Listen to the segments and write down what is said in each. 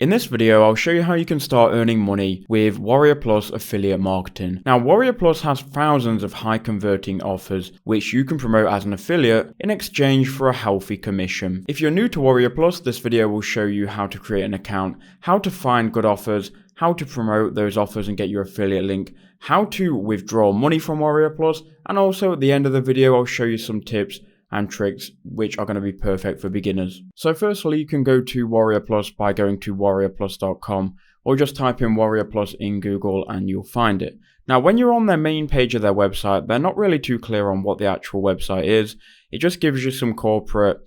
In this video, I'll show you how you can start earning money with WarriorPlus affiliate marketing. Now, WarriorPlus has thousands of high converting offers which you can promote as an affiliate in exchange for a healthy commission. If you're new to WarriorPlus, this video will show you how to create an account, how to find good offers, how to promote those offers and get your affiliate link, how to withdraw money from WarriorPlus, and also at the end of the video, I'll show you some tips and tricks which are going to be perfect for beginners. So firstly, you can go to WarriorPlus by going to WarriorPlus.com or just type in WarriorPlus in Google and you'll find it. Now, when you're on their main page of their website, they're not really too clear on what the actual website is. It just gives you some corporate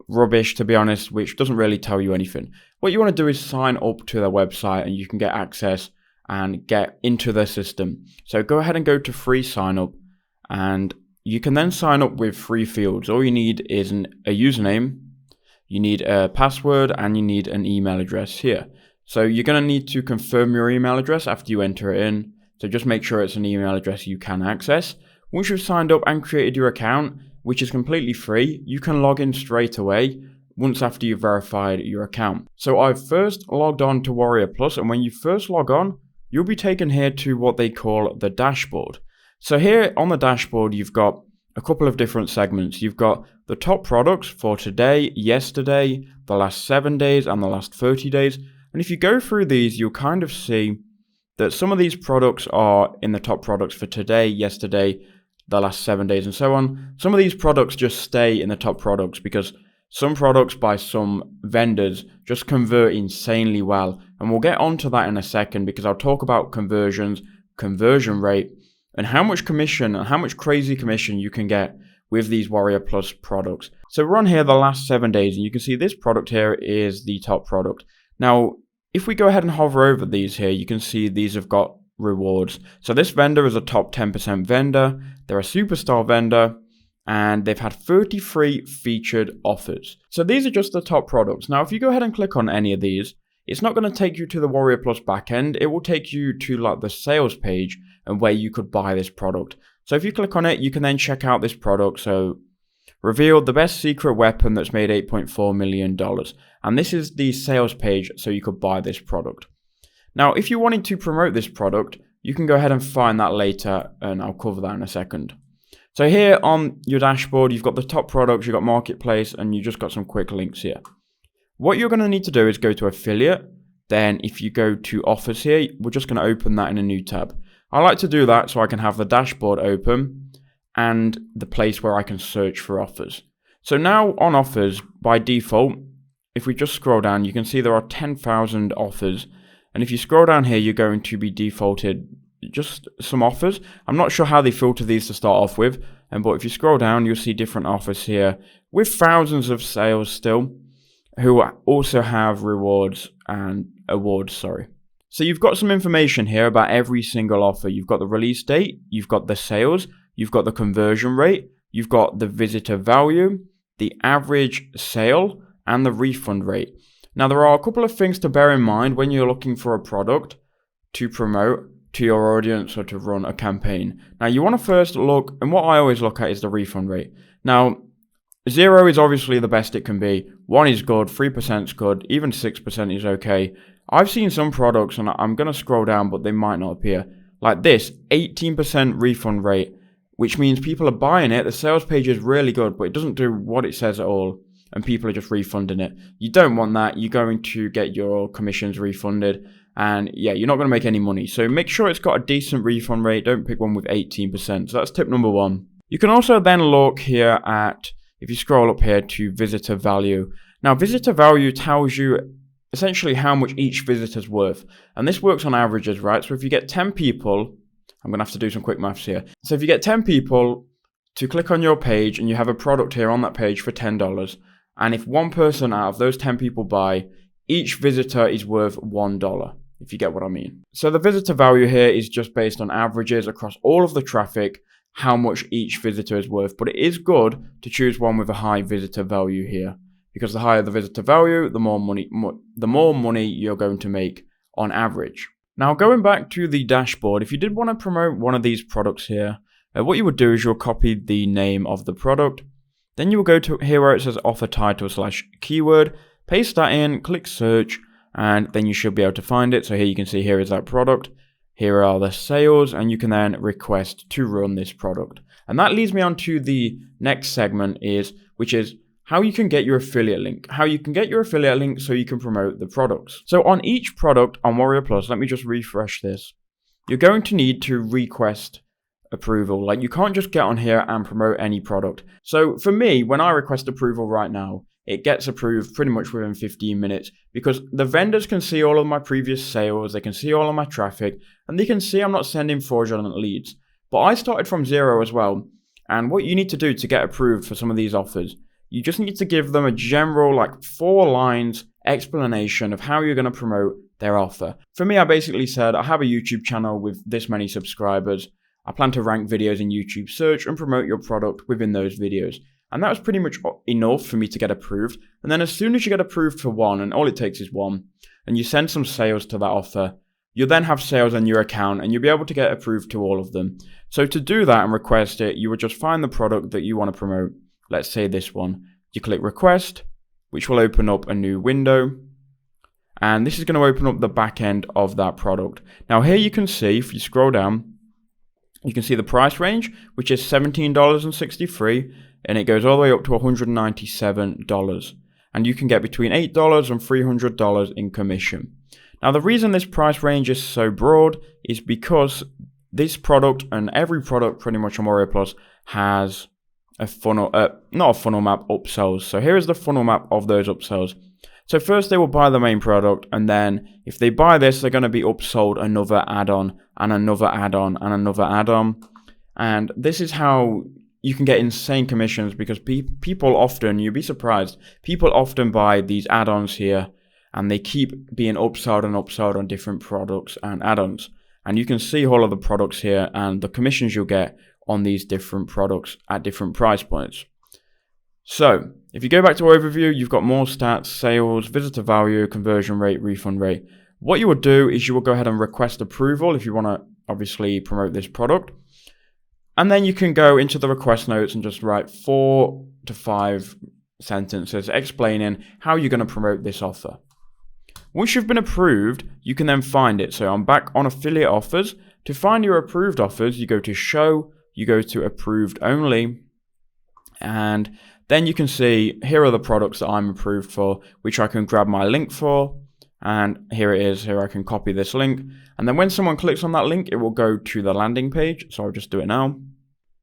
rubbish, to be honest, which doesn't really tell you anything. What you want to do is sign up to their website and you can get access and get into their system. So go ahead and go to free sign up, and you can then sign up with 3 fields. All you need is a username, you need a password, and you need an email address here. So you're going to need to confirm your email address after you enter it in. So just make sure it's an email address you can access. Once you've signed up and created your account, which is completely free, you can log in straight away once after you've verified your account. So I've first logged on to WarriorPlus, and when you first log on, you'll be taken here to what they call the dashboard. So here on the dashboard, you've got a couple of different segments. You've got the top products for today, yesterday, the last 7 days, and the last 30 days. And if you go through these, you'll kind of see that some of these products are in the top products for today, yesterday, the last 7 days, and so on. Some of these products just stay in the top products because some products by some vendors just convert insanely well. And we'll get onto that in a second because I'll talk about conversions, conversion rate, and how much commission and how much crazy commission you can get with these WarriorPlus products. So we're on here the last 7 days, and you can see this product here is the top product. Now, if we go ahead and hover over these here, you can see these have got rewards. So this vendor is a top 10% vendor, they're a superstar vendor, and they've had 33 featured offers. So these are just the top products. Now, if you go ahead and click on any of these, it's not going to take you to the WarriorPlus backend. It will take you to like the sales page and where you could buy this product. So if you click on it, you can then check out this product. So revealed the best secret weapon that's made $8.4 million. And this is the sales page, so you could buy this product. Now, if you wanted to promote this product, you can go ahead and find that later, and I'll cover that in a second. So here on your dashboard, you've got the top products, you've got marketplace, and you just got some quick links here. What you're going to need to do is go to affiliate. Then if you go to offers here, we're just going to open that in a new tab. I like to do that so I can have the dashboard open and the place where I can search for offers. So now on offers, by default, if we just scroll down, you can see there are 10,000 offers. And if you scroll down here, you're going to be defaulted just some offers. I'm not sure how they filter these to start off with, but if you scroll down, you'll see different offers here with thousands of sales still, who also have rewards and awards, So you've got some information here about every single offer. You've got the release date, you've got the sales, you've got the conversion rate, you've got the visitor value, the average sale, and the refund rate. Now, there are a couple of things to bear in mind when you're looking for a product to promote to your audience or to run a campaign. Now, you want to first look, and what I always look at is the refund rate. Now, 0 is obviously the best it can be. 1 is good, 3% is good, even 6% is okay. I've seen some products, and I'm going to scroll down, but they might not appear. Like this, 18% refund rate, which means people are buying it. The sales page is really good, but it doesn't do what it says at all, and people are just refunding it. You don't want that. You're going to get your commissions refunded, and yeah, you're not going to make any money. So make sure it's got a decent refund rate. Don't pick one with 18%. So that's tip number 1. You can also then look here at, if you scroll up here to visitor value. Now, visitor value tells you essentially how much each visitor's worth. And this works on averages, right? So if you get 10 people, I'm going to have to do some quick maths here. So if you get 10 people to click on your page and you have a product here on that page for $10, and if one person out of those 10 people buy, each visitor is worth $1, if you get what I mean. So the visitor value here is just based on averages across all of the traffic, how much each visitor is worth, but it is good to choose one with a high visitor value here, because the higher the visitor value, the more money you're going to make on average. Now, going back to the dashboard, if you did want to promote one of these products here, what you would do is you'll copy the name of the product, then you will go to here where it says offer title / keyword, paste that in, click search, and then you should be able to find it. So here you can see here is that product. Here are the sales, and you can then request to run this product. And that leads me on to the next segment, which is how you can get your affiliate link. How you can get your affiliate link so you can promote the products. So on each product on WarriorPlus, let me just refresh this. You're going to need to request approval. Like, you can't just get on here and promote any product. So for me, when I request approval right now, it gets approved pretty much within 15 minutes because the vendors can see all of my previous sales, they can see all of my traffic, and they can see I'm not sending fraudulent leads. But I started from zero as well. And what you need to do to get approved for some of these offers, you just need to give them a general, like 4 lines explanation of how you're going to promote their offer. For me, I basically said, I have a YouTube channel with this many subscribers. I plan to rank videos in YouTube search and promote your product within those videos. And that was pretty much enough for me to get approved. And then as soon as you get approved for one, and all it takes is one, and you send some sales to that offer, you'll then have sales on your account and you'll be able to get approved to all of them. So to do that and request it, you would just find the product that you want to promote. Let's say this one. You click request, which will open up a new window. And this is going to open up the back end of that product. Now here you can see, if you scroll down, you can see the price range, which is $17.63, and it goes all the way up to $197. And you can get between $8 and $300 in commission. Now the reason this price range is so broad is because this product and every product pretty much on WarriorPlus has a funnel, not a funnel map, upsells. So here is the funnel map of those upsells. So first they will buy the main product, and then if they buy this, they're going to be upsold another add-on and another add-on and another add-on. And this is how you can get insane commissions because people often, you'd be surprised, people often buy these add-ons here and they keep being upsold and upsold on different products and add-ons. And you can see all of the products here and the commissions you'll get on these different products at different price points. So if you go back to overview, you've got more stats, sales, visitor value, conversion rate, refund rate. What you would do is you will go ahead and request approval if you want to obviously promote this product. And then you can go into the request notes and just write 4 to 5 sentences explaining how you're going to promote this offer. Once you've been approved, you can then find it. So I'm back on affiliate offers. To find your approved offers, you go to show, you go to approved only, and then you can see here are the products that I'm approved for, which I can grab my link for. And here it is. Here I can copy this link. And then when someone clicks on that link, it will go to the landing page. So I'll just do it now.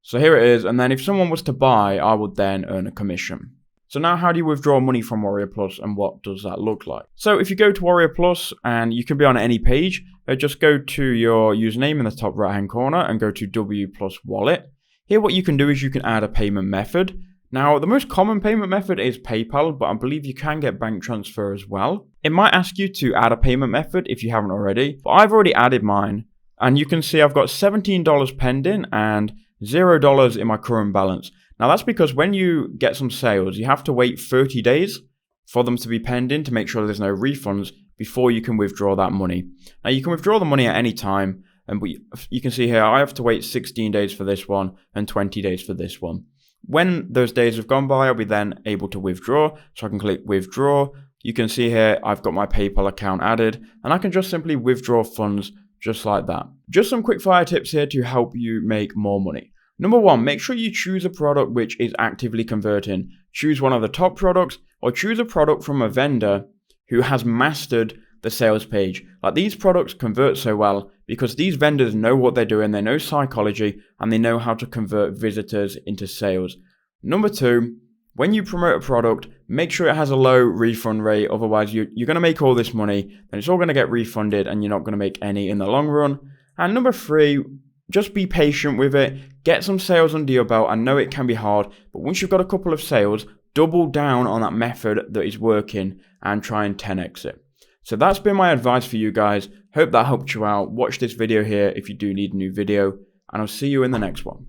So here it is. And then if someone was to buy, I would then earn a commission. So now how do you withdraw money from WarriorPlus and what does that look like? So if you go to WarriorPlus and you can be on any page, just go to your username in the top right hand corner and go to W Plus Wallet. Here what you can do is you can add a payment method. Now the most common payment method is PayPal, but I believe you can get bank transfer as well. It might ask you to add a payment method if you haven't already, but I've already added mine. And you can see I've got $17 pending and $0 in my current balance. Now that's because when you get some sales, you have to wait 30 days for them to be pending to make sure there's no refunds before you can withdraw that money. Now you can withdraw the money at any time, and you can see here I have to wait 16 days for this one and 20 days for this one. When those days have gone by, I'll be then able to withdraw. So I can click withdraw. You can see here I've got my PayPal account added, and I can just simply withdraw funds just like that. Just some quick fire tips here to help you make more money. Number 1, make sure you choose a product which is actively converting. Choose one of the top products or choose a product from a vendor who has mastered the sales page. Like these products convert so well because these vendors know what they're doing, they know psychology, and they know how to convert visitors into sales. Number 2, when you promote a product, make sure it has a low refund rate. Otherwise, you're going to make all this money and it's all going to get refunded and you're not going to make any in the long run. And number 3, just be patient with it. Get some sales under your belt. I know it can be hard, but once you've got a couple of sales, double down on that method that is working and try and 10x it. So that's been my advice for you guys. Hope that helped you out. Watch this video here if you do need a new video, and I'll see you in the next one.